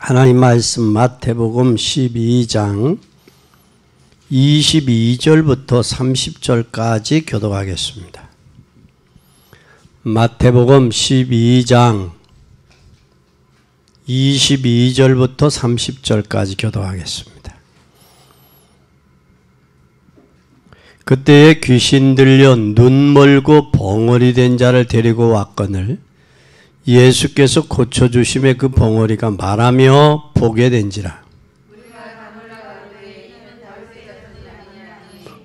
하나님 말씀 마태복음 12장 22절부터 30절까지 교독하겠습니다. 마태복음 12장 22절부터 30절까지 교독하겠습니다. 그때에 귀신 들려 눈 멀고 벙어리 된 자를 데리고 왔거늘 예수께서 고쳐주심에 그 벙어리가 말하며 보게 된지라.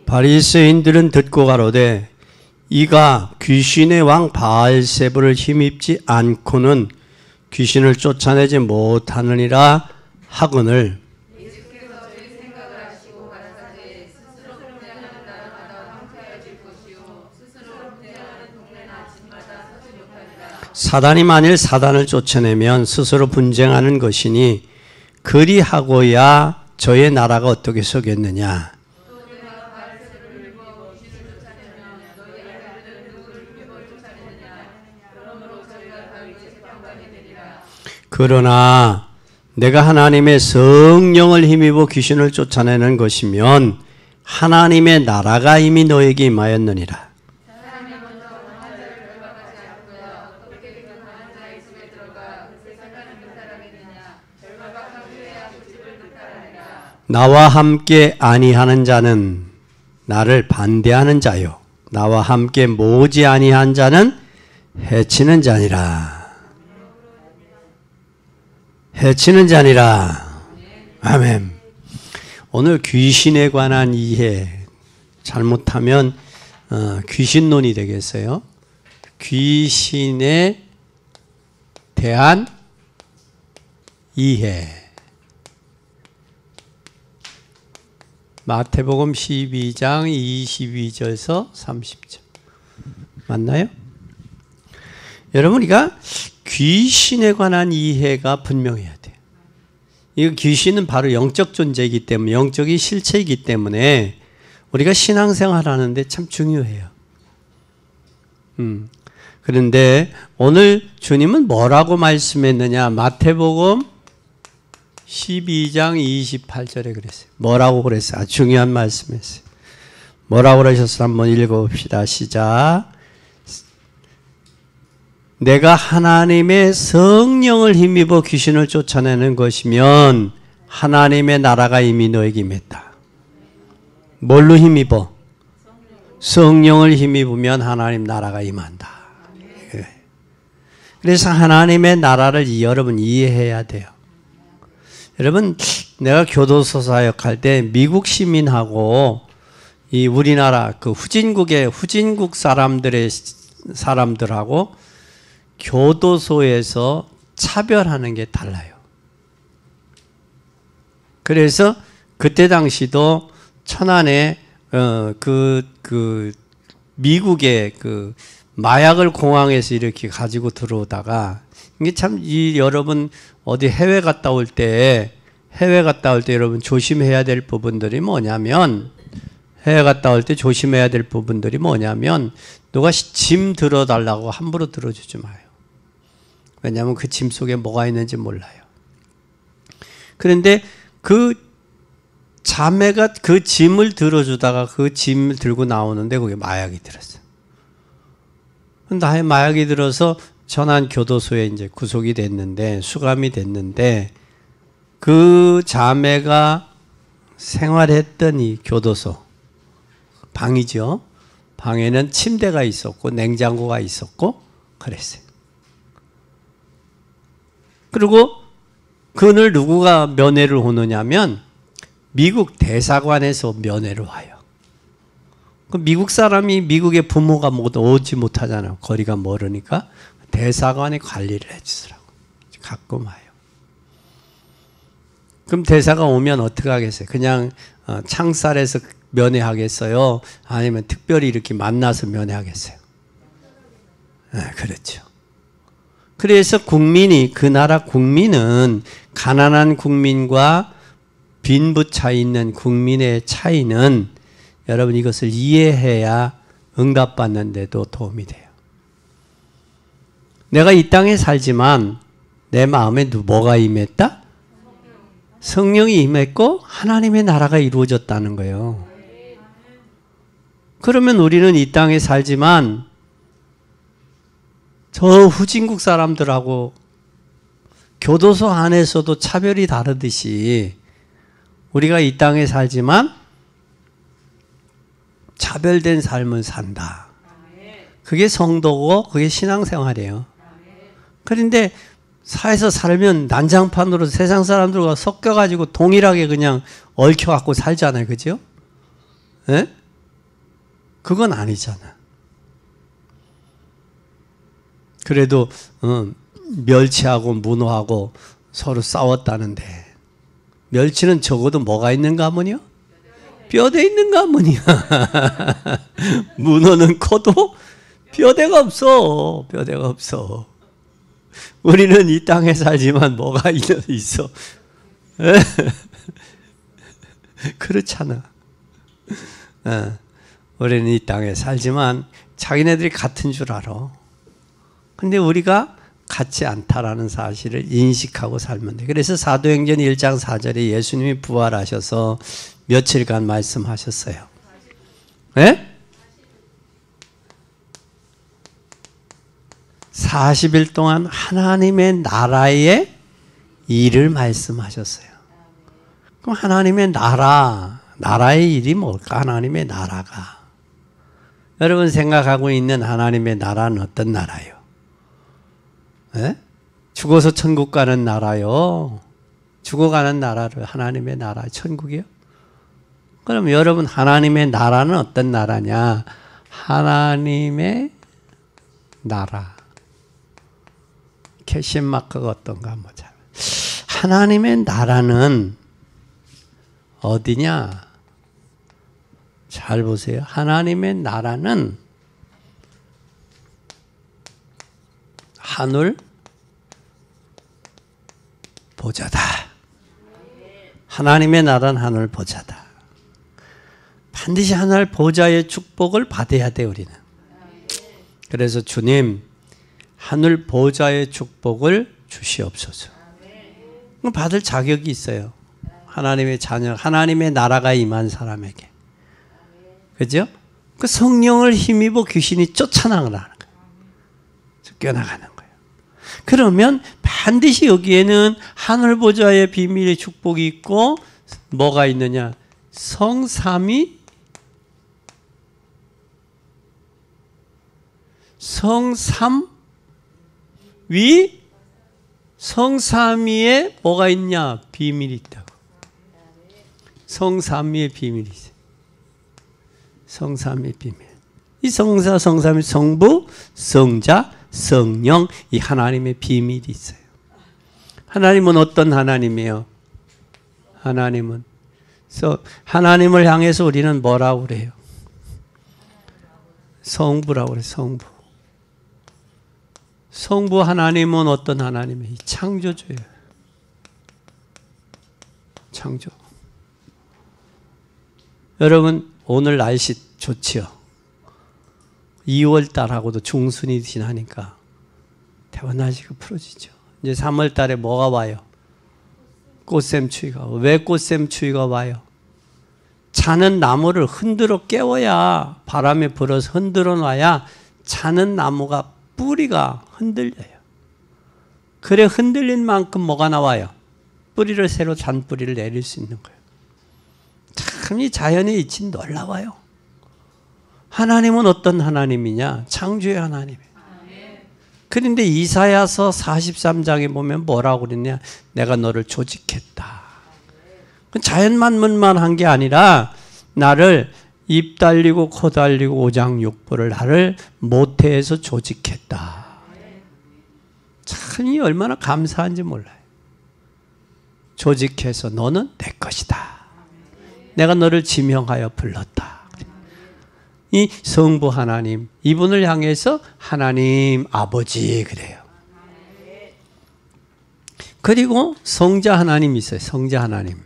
바리새인들은 듣고 가로되 이가 귀신의 왕 바알세불을 힘입지 않고는 귀신을 쫓아내지 못하느니라 하거늘 사단이 만일 사단을 쫓아내면 스스로 분쟁하는 것이니 그리하고야 저의 나라가 어떻게 서겠느냐. 그러나 내가 하나님의 성령을 힘입어 귀신을 쫓아내는 것이면 하나님의 나라가 이미 너에게 임하였느니라. 나와 함께 아니하는 자는 나를 반대하는 자요 나와 함께 모지 아니한 자는 해치는 자니라. 해치는 자니라. 아멘. 오늘 귀신에 관한 이해, 잘못하면 귀신론이 되겠어요. 귀신에 대한 이해. 마태복음 12장 22절에서 30절. 맞나요? 여러분, 우리가 귀신에 관한 이해가 분명해야 돼요. 이 귀신은 바로 영적 존재이기 때문에, 영적인 실체이기 때문에 우리가 신앙생활 하는데 참 중요해요. 그런데 오늘 주님은 뭐라고 말씀했느냐? 마태복음 12장 28절에 그랬어요. 뭐라고 그랬어요? 중요한 말씀했어요. 뭐라고 그러셨어요? 한번 읽어봅시다. 시작. 내가 하나님의 성령을 힘입어 귀신을 쫓아내는 것이면 하나님의 나라가 이미 너에게 임했다. 뭘로 힘입어? 성령을 힘입으면 하나님 나라가 임한다. 그래서 하나님의 나라를 여러분 이해해야 돼요. 여러분, 내가 교도소 사역할 때 미국 시민하고 이 우리나라 그 후진국 사람들하고 교도소에서 차별하는 게 달라요. 그래서 그때 당시도 천안에 미국의 그 마약을 공항에서 이렇게 가지고 들어오다가 이게 참 여러분 어디 해외 갔다 올 때 여러분 조심해야 될 부분들이 뭐냐면 누가 짐 들어달라고 함부로 들어주지 마요. 왜냐하면 그 짐 속에 뭐가 있는지 몰라요. 그런데 그 자매가 그 짐을 들어주다가 그 짐을 들고 나오는데 거기에 마약이 들었어요. 근데 마약이 들어서 천안 교도소에 이제 구속이 됐는데, 수감이 됐는데, 그 자매가 생활했던 이 교도소, 방이죠. 방에는 침대가 있었고, 냉장고가 있었고, 그랬어요. 그리고 그날 누구가 면회를 오느냐면, 미국 대사관에서 면회를 와요. 미국 사람이 미국의 부모가 오지 못하잖아요. 거리가 멀으니까. 대사관이 관리를 해주더라고. 가끔 와요. 그럼 대사가 오면 어떻게 하겠어요? 그냥 창살에서 면회하겠어요? 아니면 특별히 이렇게 만나서 면회하겠어요? 그렇죠. 그래서 그 나라 국민은 가난한 국민과 빈부차 있는 국민의 차이는 여러분 이것을 이해해야 응답받는 데도 도움이 돼요. 내가 이 땅에 살지만 내 마음에 뭐가 임했다? 성령이 임했고 하나님의 나라가 이루어졌다는 거예요. 그러면 우리는 이 땅에 살지만 저 후진국 사람들하고 교도소 안에서도 차별이 다르듯이 우리가 이 땅에 살지만 차별된 삶을 산다. 그게 성도고 그게 신앙생활이에요. 그런데 사회에서 살면 난장판으로 세상 사람들과 섞여가지고 동일하게 그냥 얽혀갖고 살잖아요. 그죠? 예? 그건 아니잖아. 그래도 멸치하고 문어하고 서로 싸웠다는데 멸치는 적어도 뭐가 있는 가문이요? 뼈대 있는 가문이야. 문어는 커도 뼈대가 없어. 뼈대가 없어. 우리는 이 땅에 살지만 뭐가 있어? 그렇잖아. 우리는 이 땅에 살지만 자기네들이 같은 줄 알아. 근데 우리가 같지 않다라는 사실을 인식하고 살면 돼. 그래서 사도행전 1장 4절에 예수님이 부활하셔서 며칠간 말씀하셨어요. 네? 40일 동안 하나님의 나라의 일을 말씀하셨어요. 그럼 하나님의 나라의 일이 뭘까? 하나님의 나라가. 여러분 생각하고 있는 하나님의 나라는 어떤 나라요? 네? 죽어서 천국 가는 나라요. 죽어가는 나라를 하나님의 나라, 천국이요? 그럼 여러분 하나님의 나라는 어떤 나라냐? 하나님의 나라. 캐시마크가 어떤가 보자. 하나님의 나라는 어디냐? 잘 보세요. 하나님의 나라는 하늘 보좌다. 하나님의 나라는 하늘 보좌다. 반드시 하늘 보좌의 축복을 받아야 돼 우리는. 그래서 주님 하늘 보좌의 축복을 주시옵소서. 받을 자격이 있어요. 하나님의 자녀, 하나님의 나라가 임한 사람에게. 그죠? 그 성령을 힘입어 귀신이 쫓아나가는 거예요. 쫓겨나가는 거예요. 그러면 반드시 여기에는 하늘 보좌의 비밀의 축복이 있고 뭐가 있느냐? 성삼위 성삼위에 뭐가 있냐? 비밀이 있다고. 성삼위의 비밀이 있어요. 성삼위의 비밀. 이 성삼위 성부, 성자, 성령 이 하나님의 비밀이 있어요. 하나님은 어떤 하나님이에요? 하나님을 향해서 우리는 뭐라고 그래요? 성부라고 그래요. 성부. 성부 하나님은 어떤 하나님이에요? 창조주예요. 창조. 여러분 오늘 날씨 좋지요? 2월달하고도 중순이 지나니까 대박 날씨가 풀어지죠. 이제 3월달에 뭐가 와요? 꽃샘추위가. 왜 꽃샘추위가 와요? 자는 나무를 흔들어 깨워야 바람에 불어서 흔들어 놔야 자는 나무가 뿌리가 흔들려요. 그래 흔들린 만큼 뭐가 나와요? 뿌리를 새로 잔 뿌리를 내릴 수 있는 거예요. 참 이 자연의 이치는 놀라워요. 하나님은 어떤 하나님이냐? 창조의 하나님이에요. 그런데 이사야서 43장에 보면 뭐라고 그랬냐? 내가 너를 조직했다. 자연만물만 한 게 아니라 나를 입 달리고 코 달리고 오장육부를 나를 모태에서 조직했다. 참 이 얼마나 감사한지 몰라요. 조직해서 너는 내 것이다. 내가 너를 지명하여 불렀다. 이 성부 하나님, 이분을 향해서 하나님 아버지 그래요. 그리고 성자 하나님이 있어요. 성자 하나님.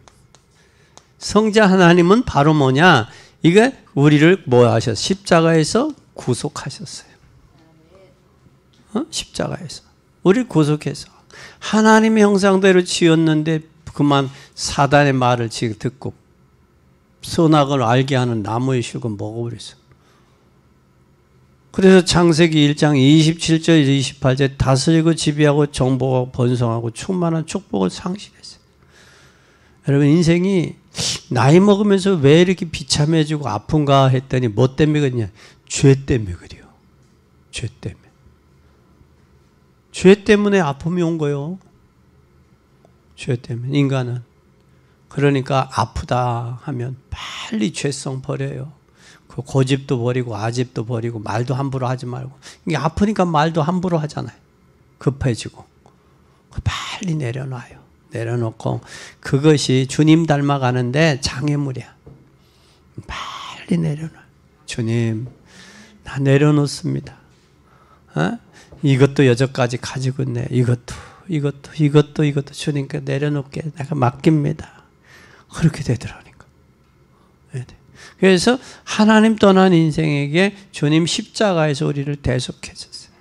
성자 하나님은 바로 뭐냐? 이게 우리를 뭐 하셨어요? 십자가에서 구속하셨어요. 십자가에서. 우리를 구속해서. 하나님의 형상대로 지었는데 그만 사단의 말을 지금 듣고 선악을 알게 하는 나무의 실과 먹어버렸어. 그래서 창세기 1장 27절 28절 다스리고 지배하고 정복하고 번성하고 충만한 축복을 상실했어요. 여러분 인생이 나이 먹으면서 왜 이렇게 비참해지고 아픈가 했더니 뭐 때문에 그러냐? 죄 때문에 그래요. 죄 때문에. 죄 때문에 아픔이 온 거예요. 죄 때문에. 인간은. 그러니까 아프다 하면 빨리 죄성 버려요. 그 고집도 버리고 아집도 버리고 말도 함부로 하지 말고. 이게 아프니까 말도 함부로 하잖아요. 급해지고. 빨리 내려놔요. 내려놓고 그것이 주님 닮아가는데 장애물이야. 빨리 내려놔. 주님 나 내려놓습니다. 어? 이것도 여전까지 가지고 있네. 이것도 주님께 내려놓게 내가 맡깁니다. 그렇게 되더라니까. 그래서 하나님 떠난 인생에게 주님 십자가에서 우리를 대속해 줬어요.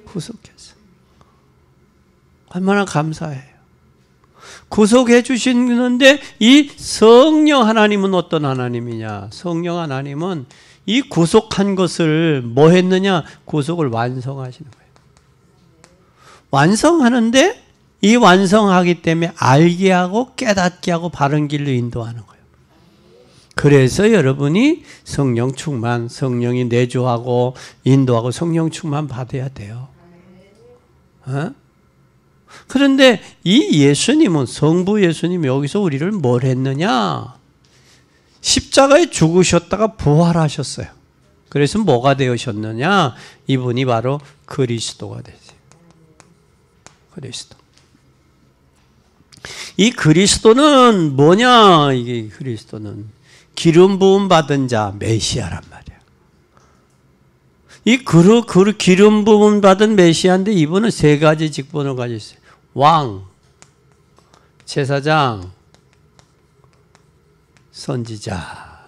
구속했어요. 얼마나 감사해요. 구속해 주시는데 이 성령 하나님은 어떤 하나님이냐? 성령 하나님은 이 구속한 것을 뭐 했느냐? 구속을 완성하시는 거예요. 완성하는데 이 완성하기 때문에 알게 하고 깨닫게 하고 바른 길로 인도하는 거예요. 그래서 여러분이 성령 충만, 성령이 내주하고 인도하고 성령 충만 받아야 돼요. 어? 그런데 이 예수님은 성부 예수님 여기서 우리를 뭘 했느냐? 십자가에 죽으셨다가 부활하셨어요. 그래서 뭐가 되셨느냐? 이분이 바로 그리스도가 되세요. 그리스도. 이 그리스도는 뭐냐? 이게 그리스도는 기름 부음 받은 자 메시아란 말이야. 이 기름 부음 받은 메시아인데 이분은 세 가지 직분을 가지고 있어요. 왕, 제사장, 선지자.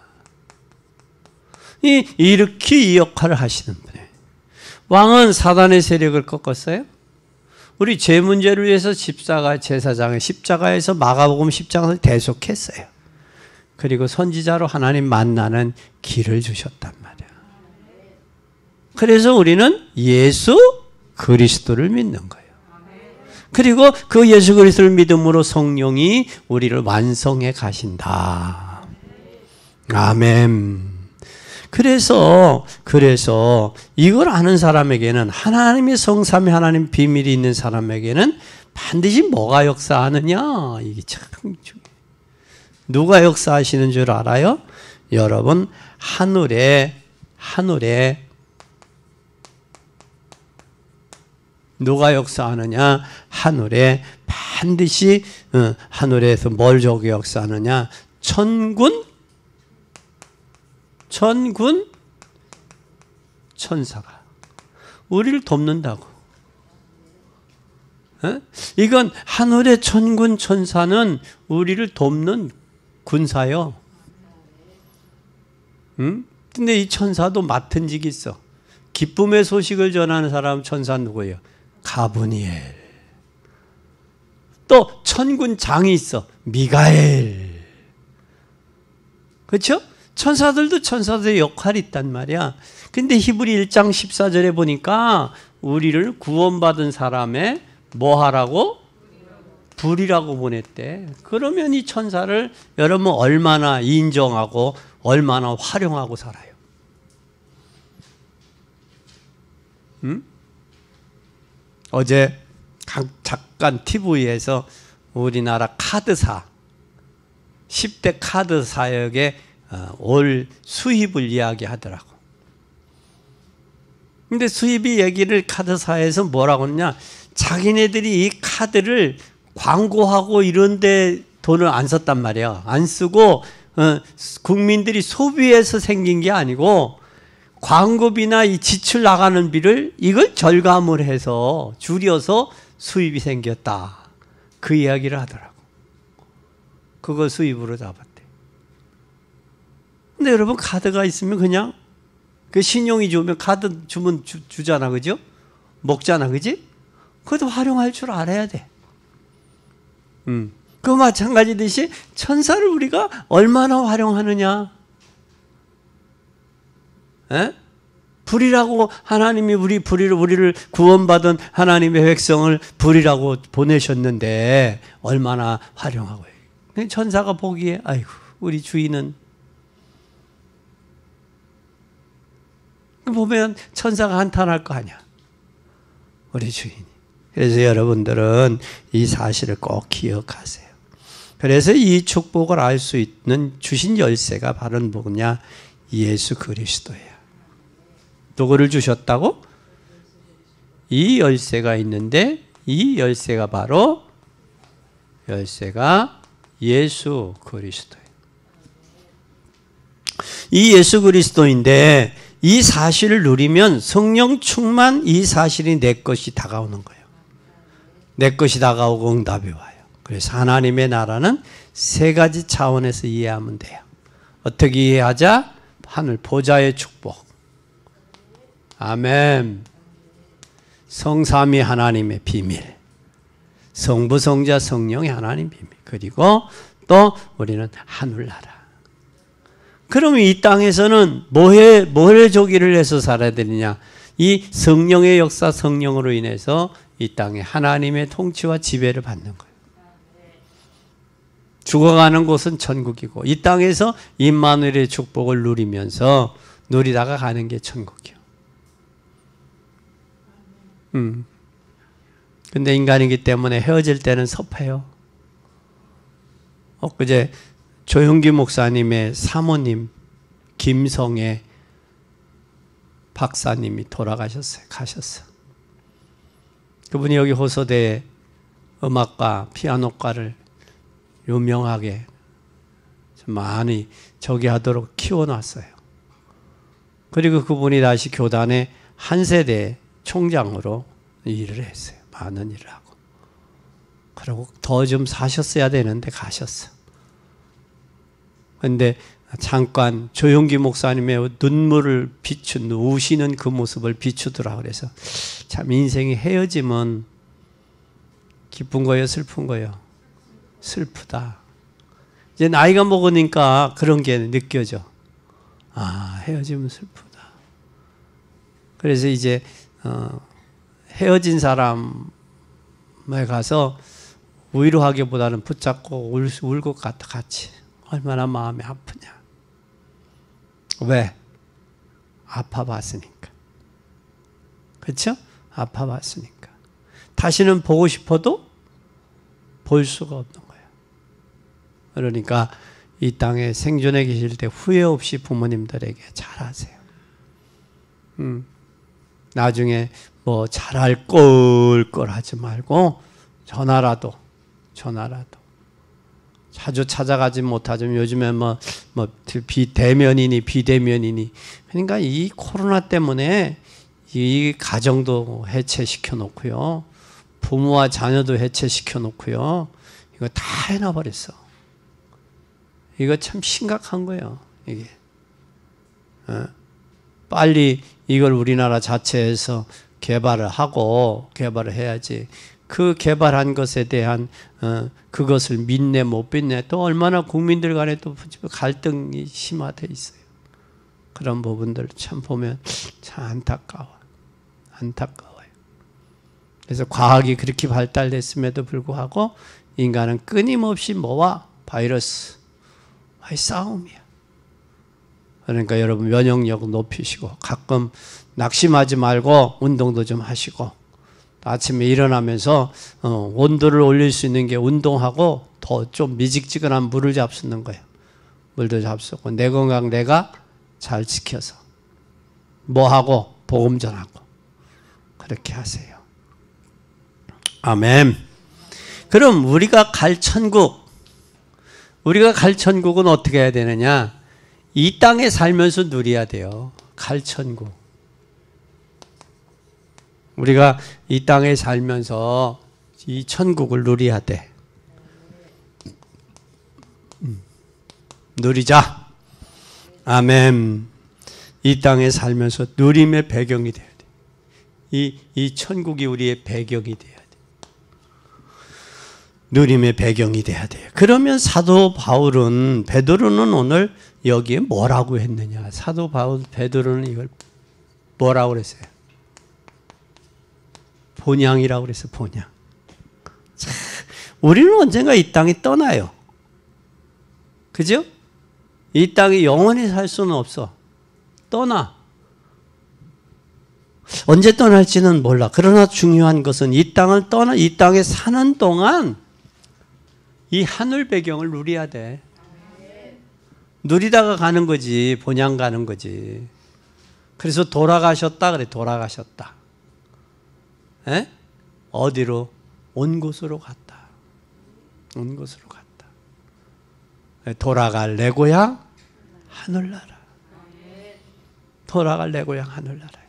이렇게 이 역할을 하시는 분이에요. 왕은 사단의 세력을 꺾었어요. 우리 죄 문제를 위해서 제사장의 십자가에서 마가복음 10장을 대속했어요. 그리고 선지자로 하나님 만나는 길을 주셨단 말이야. 그래서 우리는 예수 그리스도를 믿는 거예요. 그리고 그 예수 그리스도를 믿음으로 성령이 우리를 완성해 가신다. 아멘. 그래서 이걸 아는 사람에게는 하나님의 성삼위 하나님 비밀이 있는 사람에게는 반드시 뭐가 역사하느냐? 이게 참 중요해요. 누가 역사하시는 줄 알아요? 여러분 하늘에 누가 역사하느냐? 하늘에 반드시 하늘에서 뭘 저기 역사하느냐? 천군 천사가 우리를 돕는다고. 이건 하늘의 천군 천사는 우리를 돕는 군사요. 근데 이 천사도 맡은 직이 있어. 기쁨의 소식을 전하는 사람 천사 누구예요? 가브리엘. 또 천군장이 있어. 미가엘. 그렇죠? 천사들도 천사들의 역할이 있단 말이야. 근데 히브리 1장 14절에 보니까 우리를 구원받은 사람의 뭐 하라고? 불이라고 보냈대. 그러면 이 천사를 여러분 얼마나 인정하고 얼마나 활용하고 살아요. 어제 잠깐 TV에서 우리나라 카드사 10대 카드사역의 올 수입을 이야기하더라고. 근데 수입이 얘기를 카드사에서 뭐라고 하냐? 자기네들이 이 카드를 광고하고 이런 데 돈을 안 썼단 말이야. 안 쓰고 국민들이 소비해서 생긴 게 아니고 광고비나 이 지출 나가는 비를 이걸 절감을 해서 줄여서 수입이 생겼다. 그 이야기를 하더라고. 그걸 수입으로 잡았대. 근데 여러분 카드가 있으면 그냥 그 신용이 좋으면 카드 주면 주잖아. 그죠? 먹잖아. 그지? 그것도 활용할 줄 알아야 돼. 그 마찬가지듯이 천사를 우리가 얼마나 활용하느냐. 에? 불이라고 하나님이 우리를 구원받은 하나님의 백성을 불이라고 보내셨는데 얼마나 활용하고 해요. 천사가 보기에 아이고 우리 주인은 보면 천사가 한탄할 거 아니야. 우리 주인이. 그래서 여러분들은 이 사실을 꼭 기억하세요. 그래서 이 축복을 알 수 있는 주신 열쇠가 바로 뭐냐? 예수 그리스도예요. 누구를 주셨다고? 이 열쇠가 있는데 이 열쇠가 바로 열쇠가 예수 그리스도예요. 이 예수 그리스도인데 이 사실을 누리면 성령 충만 이 사실이 내 것이 다가오는 거예요. 내 것이 다가오고 응답이 와요. 그래서 하나님의 나라는 세 가지 차원에서 이해하면 돼요. 어떻게 이해하자? 하늘 보좌의 축복. 아멘. 성삼위 하나님의 비밀. 성부, 성자, 성령의 하나님 비밀. 그리고 또 우리는 하늘나라. 그러면 이 땅에서는 뭐해 조기를 해서 살아야 되느냐? 이 성령의 역사, 성령으로 인해서 이 땅에 하나님의 통치와 지배를 받는 거예요. 죽어가는 곳은 천국이고 이 땅에서 임마누엘의 축복을 누리면서 누리다가 가는 게 천국이요. 근데 인간이기 때문에 헤어질 때는 섭해요. 엊그제 조용기 목사님의 사모님 김성애 박사님이 돌아가셨어요. 가셨어. 그분이 여기 호서대 음악과 피아노과를 유명하게 많이 저기 하도록 키워놨어요. 그리고 그분이 다시 교단의 한 세대 총장으로 일을 했어요. 많은 일을 하고. 그리고 더 좀 사셨어야 되는데 가셨어. 그런데 잠깐 조용기 목사님의 눈물을 비춘 우시는 그 모습을 비추더라. 그래서 참 인생이 헤어지면 기쁜 거예요, 슬픈 거예요? 슬프다. 이제 나이가 먹으니까 그런 게 느껴져. 아, 헤어지면 슬프다. 그래서 이제 헤어진 사람에 가서 위로하기보다는 붙잡고 울 것 같아. 같이. 얼마나 마음이 아프냐. 왜? 아파봤으니까. 그렇죠? 아파봤으니까. 다시는 보고 싶어도 볼 수가 없는 거예요. 그러니까 이 땅에 생존해 계실 때 후회 없이 부모님들에게 잘하세요. 나중에 뭐 잘할 걸 하지 말고 전화라도 자주 찾아가지 못하지만 요즘에 비대면이니 그러니까 이 코로나 때문에 이 가정도 해체시켜 놓고요. 부모와 자녀도 해체시켜 놓고요. 이거 다 해놔버렸어. 이거 참 심각한 거예요. 이게. 빨리 이걸 우리나라 자체에서 개발을 해야지. 그 개발한 것에 대한 그것을 믿네 못 믿네 또 얼마나 국민들 간에 또 갈등이 심화되어 있어요. 그런 부분들 참 보면 참 안타까워요. 그래서 과학이 그렇게 발달됐음에도 불구하고 인간은 끊임없이 뭐와 바이러스와의 싸움이야. 그러니까 여러분 면역력 높이시고 가끔 낙심하지 말고 운동도 좀 하시고 아침에 일어나면서 온도를 올릴 수 있는 게 운동하고 더 좀 미직지근한 물을 잡수는 거예요. 물도 잡수고 내 건강 내가 잘 지켜서 뭐하고 복음 전하고 그렇게 하세요. 아멘. 그럼 우리가 갈 천국은 어떻게 해야 되느냐? 이 땅에 살면서 누려야 돼요. 갈 천국. 우리가 이 땅에 살면서 이 천국을 누려야 돼. 누리자. 아멘. 이 땅에 살면서 누림의 배경이 돼야 돼. 이 천국이 우리의 배경이 돼야 돼. 누림의 배경이 돼야 돼요. 그러면 사도 바울은, 베드로는 오늘 여기에 뭐라고 했느냐? 사도 바울, 베드로는 이걸 뭐라고 그랬어요? 본향이라고 그랬어요. 본향. 자, 우리는 언젠가 이 땅이 떠나요. 그죠? 이 땅이 영원히 살 수는 없어. 떠나. 언제 떠날지는 몰라. 그러나 중요한 것은 이 땅을 떠나, 이 땅에 사는 동안 이 하늘 배경을 누려야 돼. 누리다가 가는 거지. 본향 가는 거지. 그래서 돌아가셨다 그래. 돌아가셨다. 에? 어디로? 온 곳으로 갔다. 온 곳으로 갔다. 돌아갈 내 고향 하늘나라. 돌아갈 내 고향 하늘나라에.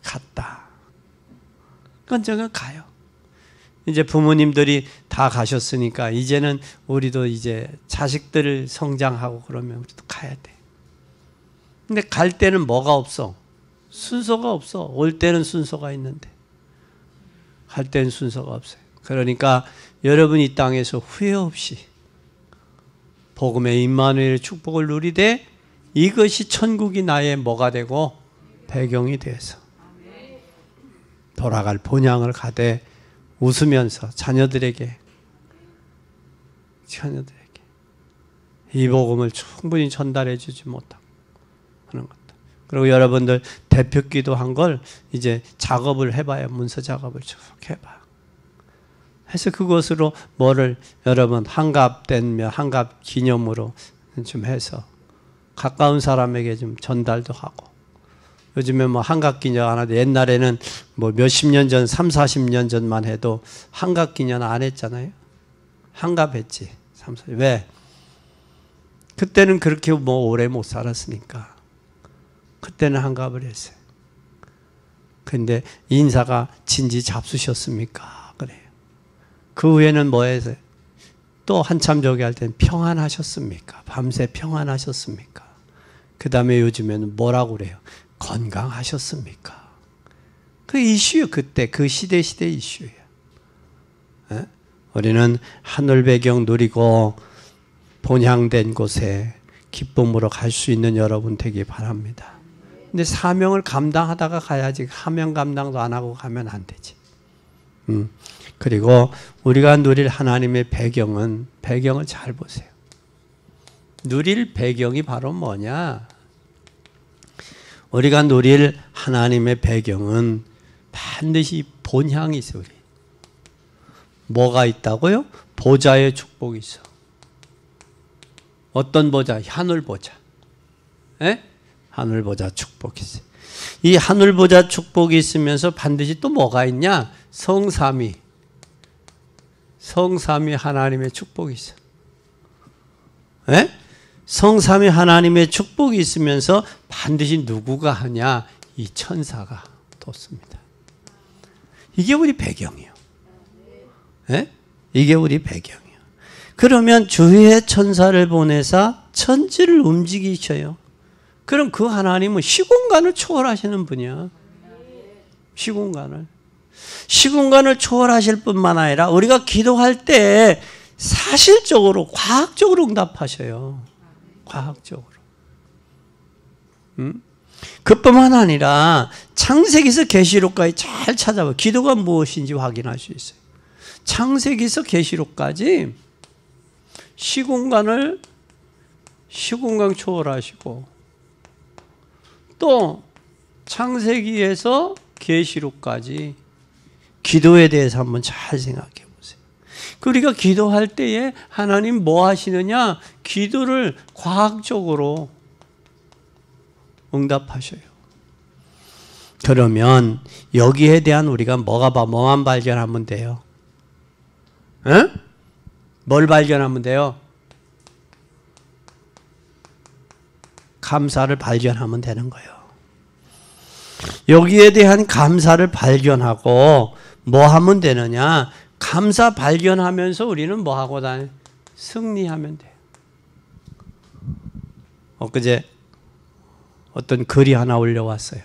갔다. 언젠가 가요. 이제 부모님들이 다 가셨으니까 이제는 우리도 이제 자식들을 성장하고 그러면 우리도 가야 돼. 근데 갈 때는 뭐가 없어? 순서가 없어. 올 때는 순서가 있는데 갈 때는 순서가 없어요. 그러니까 여러분 이 땅에서 후회 없이 복음의 임마누엘의 축복을 누리되 이것이 천국이 나의 뭐가 되고 배경이 돼서 돌아갈 본향을 가되 웃으면서 자녀들에게 이 복음을 충분히 전달해 주지 못하고 하는 것다. 그리고 여러분들 대표기도 한 걸 이제 작업을 해봐요. 문서 작업을 쭉 해봐. 해서 그것으로 뭐를 여러분 한갑되면 한갑 기념으로 좀 해서 가까운 사람에게 좀 전달도 하고. 요즘에 뭐 한갑 기념 안 하는데 옛날에는 뭐 몇십 년 전, 3, 40년 전만 해도 한갑 기념 안 했잖아요. 한갑 했지. 왜? 그때는 그렇게 뭐 오래 못 살았으니까. 그때는 한갑을 했어요. 근데 인사가 진지 잡수셨습니까? 그래요. 그 후에는 뭐 했어요? 또 한참 저기 할 때는 평안하셨습니까? 밤새 평안하셨습니까? 그 다음에 요즘에는 뭐라고 그래요? 건강하셨습니까? 그 이슈요. 그때 그 시대 이슈예요. 에? 우리는 하늘 배경 누리고 본향된 곳에 기쁨으로 갈 수 있는 여러분 되기 바랍니다. 근데 사명을 감당하다가 가야지. 사명 감당도 안 하고 가면 안 되지. 그리고 우리가 누릴 하나님의 배경을 잘 보세요. 누릴 배경이 바로 뭐냐? 우리가 누릴 하나님의 배경은 반드시 본향이 있어요. 우리. 뭐가 있다고요? 보좌의 축복이 있어. 어떤 보좌? 하늘 보좌. 에? 하늘 보좌 축복이 있어요. 이 하늘 보좌 축복이 있으면서 반드시 또 뭐가 있냐? 성삼위 하나님의 축복이 있어. 에? 성삼위 하나님의 축복이 있으면서 반드시 누구가 하냐? 이 천사가 뒀습니다. 이게 우리 배경이에요. 에? 이게 우리 배경이에요. 그러면 주의 천사를 보내사 천지를 움직이셔요. 그럼 그 하나님은 시공간을 초월하시는 분이야. 시공간을 초월하실 뿐만 아니라 우리가 기도할 때 사실적으로 과학적으로 응답하셔요. 과학적으로. 그뿐만 아니라 창세기에서 계시록까지 잘 찾아봐. 기도가 무엇인지 확인할 수 있어요. 창세기에서 계시록까지 시공간 초월하시고 또 창세기에서 계시록까지 기도에 대해서 한번 잘 생각해 보세요. 우리가 기도할 때에 하나님 뭐 하시느냐? 기도를 과학적으로 응답하셔요. 그러면 여기에 대한 우리가 뭐만 발견하면 돼요? 에? 뭘 발견하면 돼요? 감사를 발견하면 되는 거예요. 여기에 대한 감사를 발견하고 뭐 하면 되느냐? 감사 발견하면서 우리는 뭐 하고 다녀요? 승리하면 돼요. 엊그제 어떤 글이 하나 올려왔어요.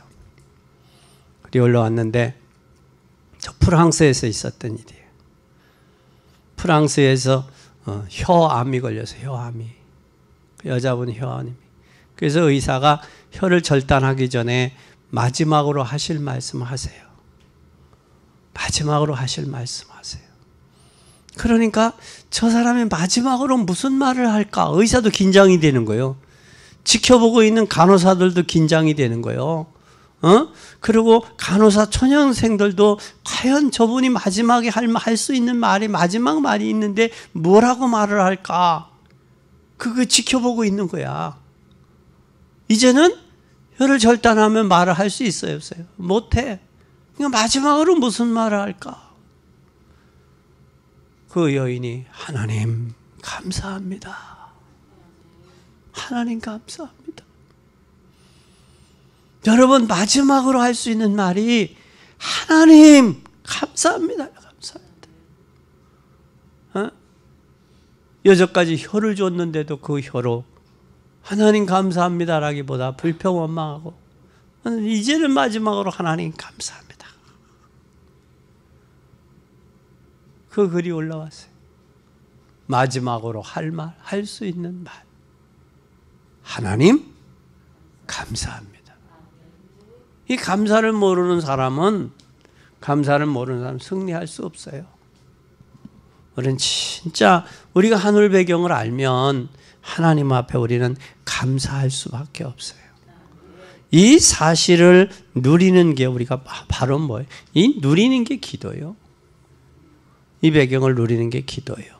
글이 올라왔는데 저 프랑스에서 있었던 일이에요. 프랑스에서 혀암이 걸려서 혀암이. 여자분 혀암이. 그래서 의사가 혀를 절단하기 전에 마지막으로 하실 말씀 하세요. 마지막으로 하실 말씀 하세요. 그러니까 저 사람이 마지막으로 무슨 말을 할까? 의사도 긴장이 되는 거예요. 지켜보고 있는 간호사들도 긴장이 되는 거예요. 그리고 간호사 초년생들도 과연 저분이 마지막에 할 수 있는 말이 마지막 말이 있는데 뭐라고 말을 할까? 그거 지켜보고 있는 거야. 이제는 혀를 절단하면 말을 할 수 있어요, 없어요? 못해. 그러니까 마지막으로 무슨 말을 할까? 그 여인이 하나님 감사합니다. 하나님 감사합니다. 여러분 마지막으로 할 수 있는 말이 하나님 감사합니다. 감사합니다. 여태까지 혀를 줬는데도 그 혀로 하나님 감사합니다라기보다 불평원망하고 이제는 마지막으로 하나님 감사합니다. 그 글이 올라왔어요. 마지막으로 할 말, 할 수 있는 말. 하나님 감사합니다. 이 감사를 모르는 사람은 승리할 수 없어요. 우리는 진짜 우리가 하늘 배경을 알면 하나님 앞에 우리는 감사할 수밖에 없어요. 이 사실을 누리는 게 우리가 바로 뭐예요? 이 누리는 게 기도예요. 이 배경을 누리는 게 기도예요.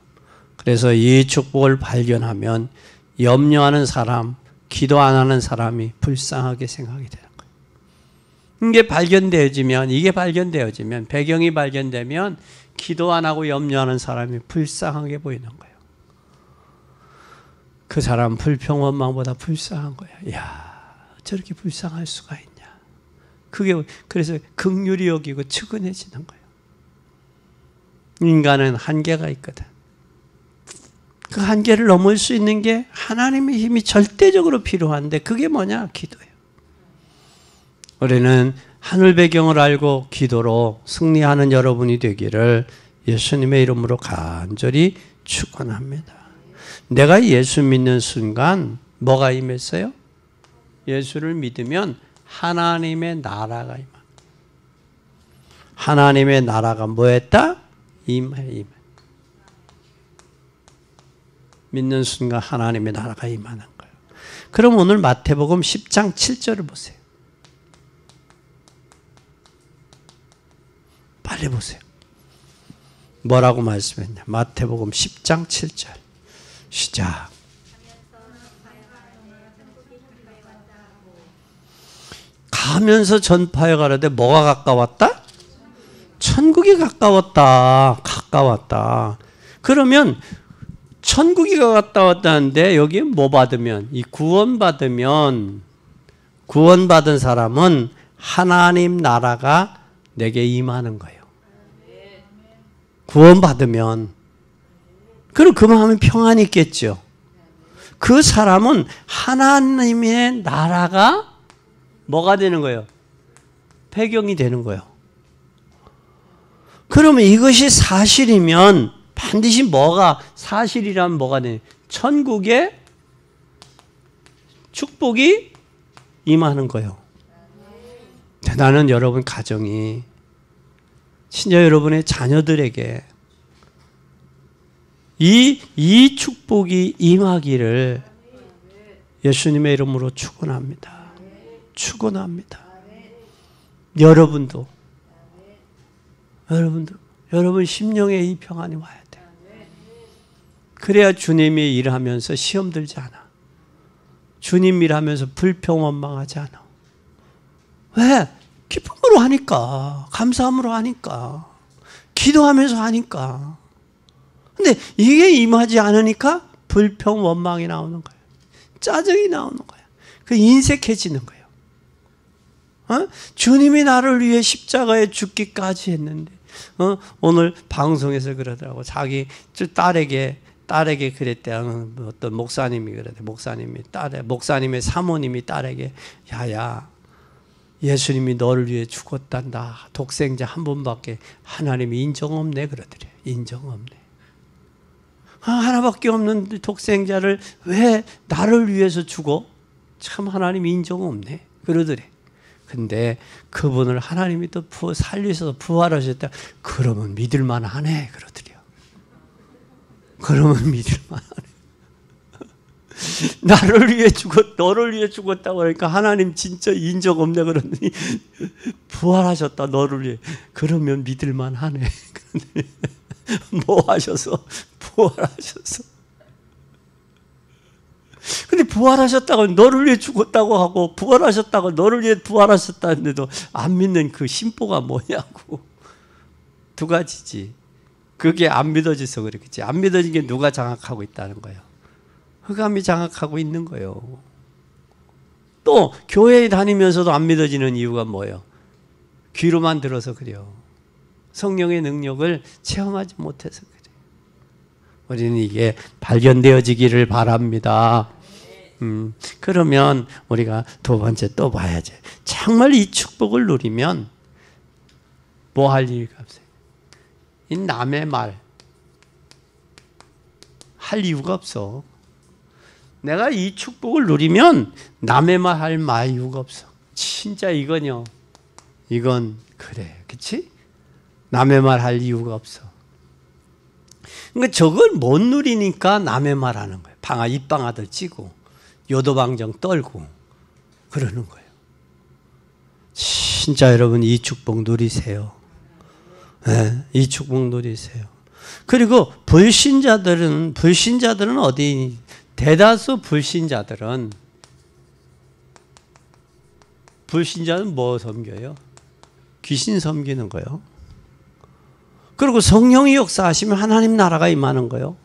그래서 이 축복을 발견하면 염려하는 사람, 기도 안 하는 사람이 불쌍하게 생각이 되는 거예요. 이게 발견되어지면, 배경이 발견되면 기도 안 하고 염려하는 사람이 불쌍하게 보이는 거예요. 그 사람 불평원망보다 불쌍한 거야. 이야, 저렇게 불쌍할 수가 있냐. 그래서 긍휼히 여기고 측은해지는 거예요. 인간은 한계가 있거든. 그 한계를 넘을 수 있는 게 하나님의 힘이 절대적으로 필요한데 그게 뭐냐? 기도예요. 우리는 하늘 배경을 알고 기도로 승리하는 여러분이 되기를 예수님의 이름으로 간절히 축원합니다. 내가 예수 믿는 순간 뭐가 임했어요? 예수를 믿으면 하나님의 나라가 임한. 하나님의 나라가 뭐했다? 임해. 믿는 순간 하나님의 나라가 임하는 거예요. 그럼 오늘 마태복음 10장 7절을 보세요. 빨리 보세요. 뭐라고 말씀했냐? 마태복음 10장 7절. 시작. 가면서 전파해 가라되 뭐가 가까웠다? 천국이 가까웠다. 그러면 천국이 가까웠다는데 여기에 뭐 받으면? 이 구원받은 사람은 하나님 나라가 내게 임하는 거예요. 구원받으면. 그럼 그 마음에 평안이 있겠죠. 그 사람은 하나님의 나라가 뭐가 되는 거예요? 배경이 되는 거예요. 그러면 이것이 사실이면 반드시 사실이라면 뭐가 되냐? 천국의 축복이 임하는 거예요. 나는 여러분 가정이 진짜 여러분의 자녀들에게 이 축복이 임하기를 예수님의 이름으로 축원합니다. 여러분도 여러분 심령에 이 평안이 와야 돼요. 그래야 주님이 일하면서 시험 들지 않아. 주님 일하면서 불평원망하지 않아. 왜? 기쁨으로 하니까, 감사함으로 하니까, 기도하면서 하니까. 근데 이게 임하지 않으니까 불평원망이 나오는 거예요. 짜증이 나오는 거예요. 그 인색해지는 거예요. 주님이 나를 위해 십자가에 죽기까지 했는데, 오늘 방송에서 그러더라고. 자기 딸에게 그랬대. 어떤 목사님이 그러대. 목사님의 사모님이 딸에게, 야야, 예수님이 너를 위해 죽었단다. 독생자 한 분밖에 하나님이 인정 없네. 그러더래. 인정 없네. 하나밖에 없는 독생자를 왜 나를 위해서 죽어? 참 하나님 인정 없네. 그러더래. 근데 그분을 하나님이 또 살리셔서 부활하셨다. 그러면 믿을만 하네. 그러더래요. 그러면 믿을만 하네. 나를 위해 너를 위해 죽었다고 그러니까 하나님 진짜 인정 없네. 그러더니 부활하셨다. 너를 위해. 그러면 믿을만 하네. 뭐 하셔서? 부활하셔서. 근데 부활하셨다고 너를 위해 죽었다고 하고 부활하셨다고 너를 위해 부활하셨다는데도 안 믿는 그 심보가 뭐냐고. 두 가지지. 그게 안 믿어져서 그렇겠지. 안 믿어진 게 누가 장악하고 있다는 거예요. 흑암이 장악하고 있는 거예요. 또 교회에 다니면서도 안 믿어지는 이유가 뭐예요? 귀로만 들어서 그래요. 성령의 능력을 체험하지 못해서 그래요. 우리는 이게 발견되어지기를 바랍니다. 그러면 우리가 두 번째 또 봐야지. 정말 이 축복을 누리면 뭐 할 일이 없어요. 이 남의 말 할 이유가 없어. 내가 이 축복을 누리면 남의 말 할 이유가 없어. 진짜 이건 그래. 그치? 남의 말 할 이유가 없어. 그러니까 저걸 못 누리니까 남의 말 하는 거예요. 입방아들 찌고 요도방정 떨고 그러는 거예요. 진짜 여러분 이 축복 누리세요. 네, 이 축복 누리세요. 그리고 불신자들은 어디 대다수 불신자들은 뭐 섬겨요? 귀신 섬기는 거예요. 그리고 성령이 역사하시면 하나님 나라가 임하는 거예요.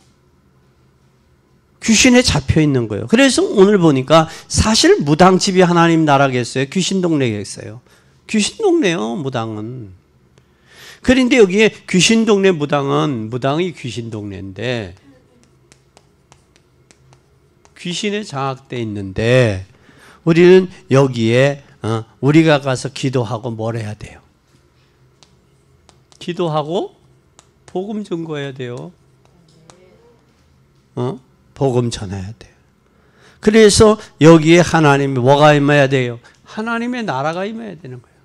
귀신에 잡혀 있는 거예요. 그래서 오늘 보니까 사실 무당집이 하나님 나라겠어요? 귀신 동네겠어요? 귀신 동네요, 무당은. 그런데 여기에 귀신 동네 무당이 귀신 동네인데 귀신에 장악되어 있는데 우리는 여기에 우리가 가서 기도하고 뭘 해야 돼요? 기도하고 복음 전거해야 돼요. 복음 전해야 돼요. 그래서 여기에 하나님이 뭐가 임해야 돼요? 하나님의 나라가 임해야 되는 거예요.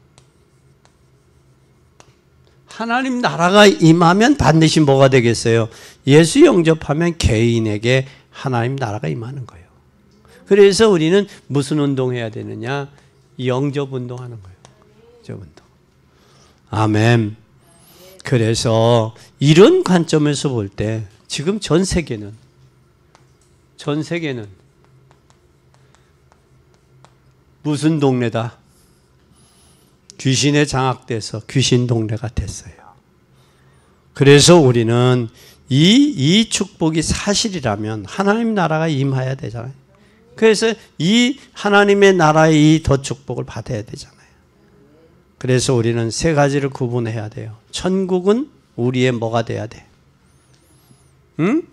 하나님 나라가 임하면 반드시 뭐가 되겠어요? 예수 영접하면 개인에게 하나님 나라가 임하는 거예요. 그래서 우리는 무슨 운동해야 되느냐? 영접 운동하는 거예요. 영접 운동. 아멘. 그래서 이런 관점에서 볼 때 지금 전 세계는 무슨 동네다? 귀신에 장악돼서 귀신 동네가 됐어요. 그래서 우리는 이 축복이 사실이라면 하나님 나라가 임해야 되잖아요. 그래서 이 하나님의 나라의 이 더 축복을 받아야 되잖아요. 그래서 우리는 세 가지를 구분해야 돼요. 천국은 우리의 뭐가 돼야 돼? 응?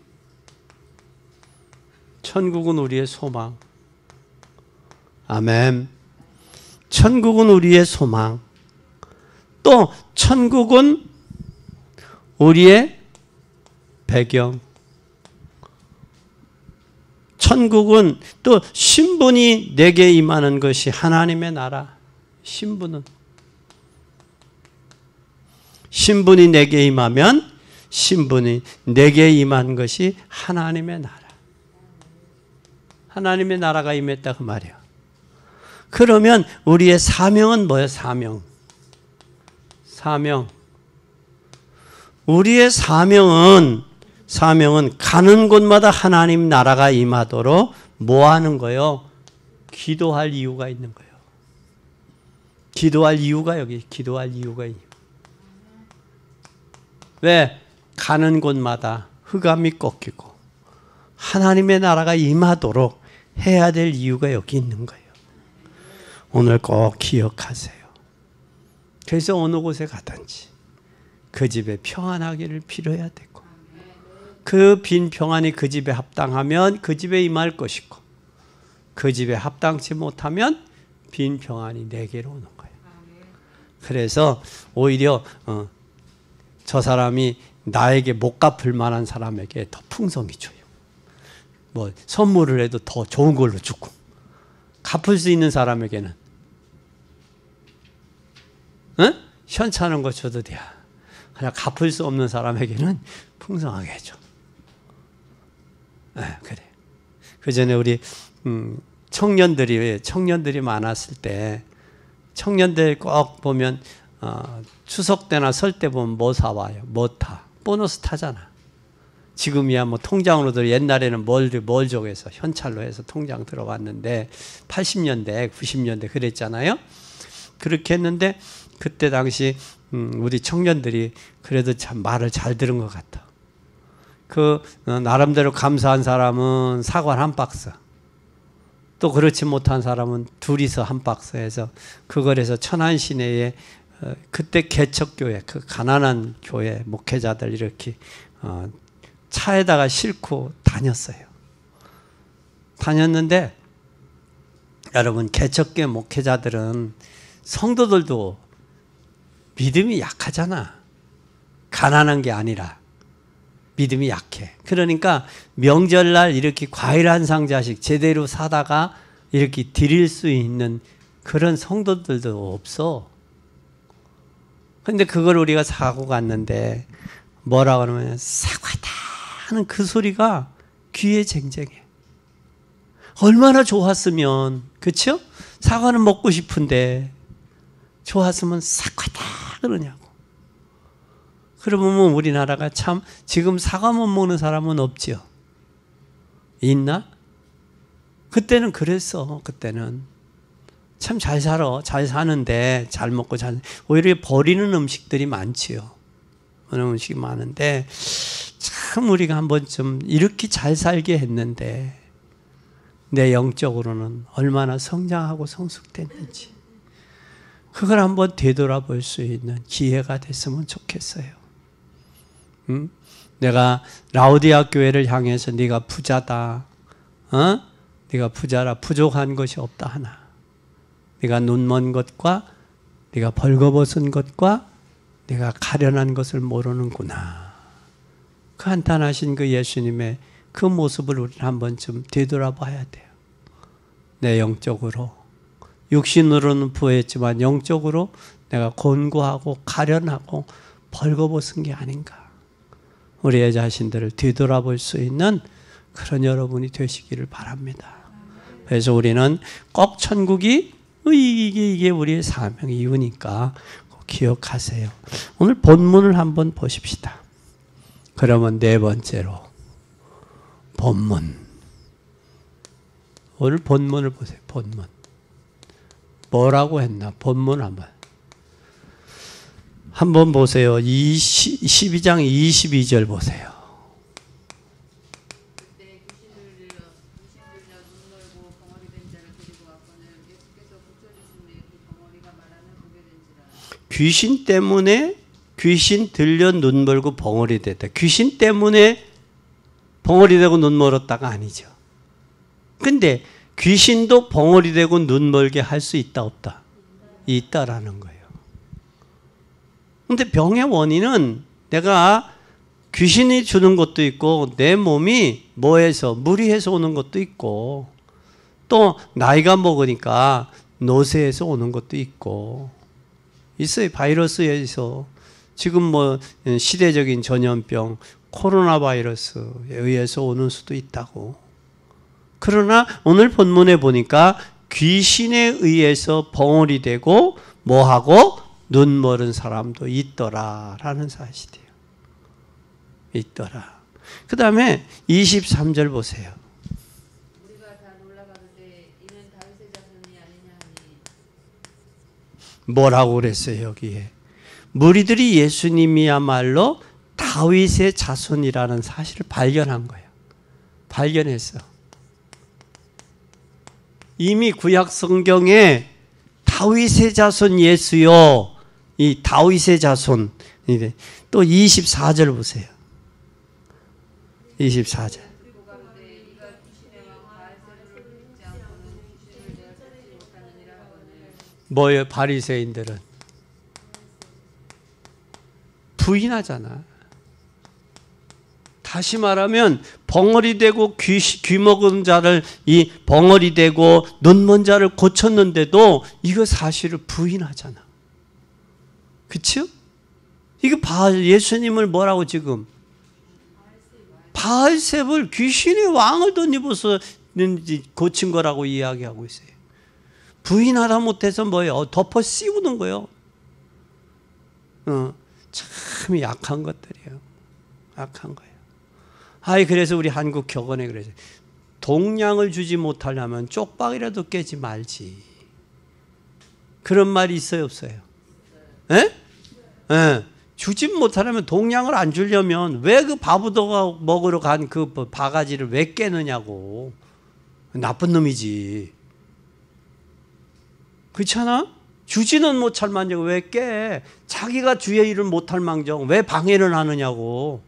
천국은 우리의 소망. 아멘. 천국은 우리의 소망. 또 천국은 우리의 배경. 천국은 또 신분이 내게 임하는 것이 하나님의 나라. 신분이 내게 임하면 신분이 내게 임한 것이 하나님의 나라. 하나님의 나라가 임했다 그 말이야. 그러면 우리의 사명은 뭐예요? 사명. 우리의 사명은 가는 곳마다 하나님 나라가 임하도록 뭐 하는 거예요? 기도할 이유가 있는 거예요. 기도할 이유가 있는. 왜? 가는 곳마다 흑암이 꺾이고 하나님의 나라가 임하도록 해야 될 이유가 여기 있는 거예요. 오늘 꼭 기억하세요. 그래서 어느 곳에 가든지 그 집에 평안하기를 빌어야 되고 그 빈 평안이 그 집에 합당하면 그 집에 임할 것이고 그 집에 합당치 못하면 빈 평안이 내게로 오는 거예요. 그래서 오히려 저 사람이 나에게 못 갚을 만한 사람에게 더 풍성히 줘요. 뭐 선물을 해도 더 좋은 걸로 주고, 갚을 수 있는 사람에게는 현찮은 거 줘도 돼. 그냥 갚을 수 없는 사람에게는 풍성하게 해줘. 그래. 그 전에 우리 청년들이 많았을 때, 청년들 꼭 보면 추석 때나 설 때 보면 뭐 사와요? 뭐 타? 보너스 타잖아. 지금이야 뭐 통장으로도, 옛날에는 뭘 줘서 현찰로 해서 통장 들어갔는데 80년대, 90년대 그랬잖아요. 그렇게 했는데 그때 당시 우리 청년들이 그래도 참 말을 잘 들은 것 같아. 나름대로 감사한 사람은 사과 한 박스, 또 그렇지 못한 사람은 둘이서 한 박스 해서 그걸 해서 천안 시내에 그때 개척교회, 그 가난한 교회 목회자들 이렇게 차에다가 싣고 다녔어요. 다녔는데 여러분, 개척교회 목회자들은 성도들도 믿음이 약하잖아. 가난한 게 아니라 믿음이 약해. 그러니까 명절날 이렇게 과일 한 상자씩 제대로 사다가 이렇게 드릴 수 있는 그런 성도들도 없어. 근데 그걸 우리가 사고 갔는데 뭐라 그러면 사과다 하는 그 소리가 귀에 쟁쟁해. 얼마나 좋았으면, 그렇죠? 사과는 먹고 싶은데 좋았으면 사과다 그러냐고. 그러면 우리나라가 참 지금 사과 못 먹는 사람은 없지요. 있나? 그때는 그랬어. 그때는 참 잘 살아, 잘 사는데, 잘 먹고 오히려 버리는 음식들이 많지요. 그런 음식이 많은데 참 우리가 한번 좀 이렇게 잘 살게 했는데 내 영적으로는 얼마나 성장하고 성숙됐는지, 그걸 한번 되돌아볼 수 있는 기회가 됐으면 좋겠어요. 내가 라오디아 교회를 향해서 네가 부자다, 네가 부자라, 부족한 것이 없다 하나, 네가 눈먼 것과 네가 벌거벗은 것과 네가 가련한 것을 모르는구나. 그 한탄하신 그 예수님의 그 모습을 우리는 한번 좀 되돌아봐야 돼요. 내 영적으로, 육신으로는 부했지만 영적으로 내가 곤고하고 가련하고 벌거벗은 게 아닌가. 우리의 자신들을 뒤돌아볼 수 있는 그런 여러분이 되시기를 바랍니다. 그래서 우리는 꼭 천국이 이게 우리의 사명 이유니까 꼭 기억하세요. 오늘 본문을 한번 보십시다. 그러면 네 번째로 본문. 오늘 본문을 보세요. 본문. 뭐라고 했나? 본문 한번 보세요. 12장 22절 보세요. 귀신 때문에 귀신 들려 눈 멀고 벙어리 됐다. 귀신 때문에 벙어리 되고 눈 멀었다가 아니죠. 근데 귀신도 벙어리 되고 눈 멀게 할 수 있다 없다? 있다라는 거예요. 근데 병의 원인은 내가 귀신이 주는 것도 있고 내 몸이 뭐해서 무리해서 오는 것도 있고 또 나이가 먹으니까 노쇠해서 오는 것도 있고 있어요. 바이러스에서 지금 뭐 시대적인 전염병 코로나 바이러스에 의해서 오는 수도 있다고. 그러나 오늘 본문에 보니까 귀신에 의해서 벙어리 되고 뭐하고 눈 멀은 사람도 있더라라는 사실이에요. 있더라. 그 다음에 23절 보세요. 우리가 다 놀라가는데 이는 다윗의 자손이 아니냐 하니. 뭐라고 그랬어요 여기에? 무리들이 예수님이야말로 다윗의 자손이라는 사실을 발견한 거예요. 발견했어. 이미 구약 성경에 다윗의 자손 예수요, 이 다윗의 자손. 또 24절 보세요. 24절. 뭐예요? 바리새인들은 부인하잖아. 다시 말하면 벙어리 되고 귀 먹은 자를 이 벙어리 되고 눈 먼 자를 고쳤는데도 이거 사실을 부인하잖아. 그렇죠? 이거 예수님을 뭐라고 지금 바알셉을 귀신의 왕을 덧입어서 고친 거라고 이야기하고 있어요. 부인하다 못해서 뭐예요? 덮어 씌우는 거예요. 참 약한 것들이에요. 약한 거예요. 그래서 우리 한국 격언에 그래서 동량을 주지 못하려면 쪽박이라도 깨지 말지. 그런 말이 있어요, 없어요? 예? 예. 주지 못하려면 동량을 안 주려면 왜 그 바보도가 먹으러 간 그 바가지를 왜 깨느냐고. 나쁜 놈이지. 그렇잖아? 주지는 못할 망정 왜 깨? 자기가 주의 일을 못할 망정 왜 방해를 하느냐고.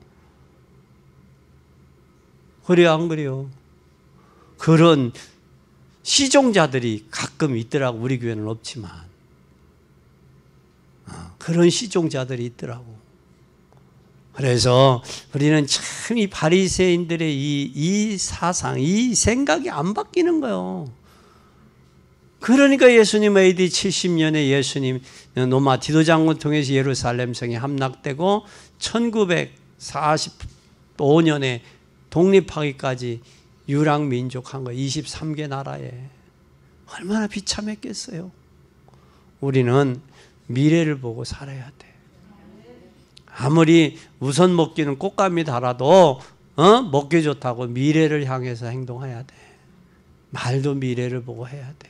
그래요, 안 그래요? 그런 시종자들이 가끔 있더라고. 우리 교회는 없지만 그런 시종자들이 있더라고. 그래서 우리는 참 이 바리새인들의 이 사상, 이 생각이 안 바뀌는 거예요. 그러니까 예수님 AD 70년에 예수님 로마 디도 장군 통해서 예루살렘 성이 함락되고 1945년에 독립하기까지 유랑민족한 거 23개 나라에 얼마나 비참했겠어요. 우리는 미래를 보고 살아야 돼. 아무리 우선 먹기는 꽃감이 달아도 먹기 좋다고 미래를 향해서 행동해야 돼. 말도 미래를 보고 해야 돼.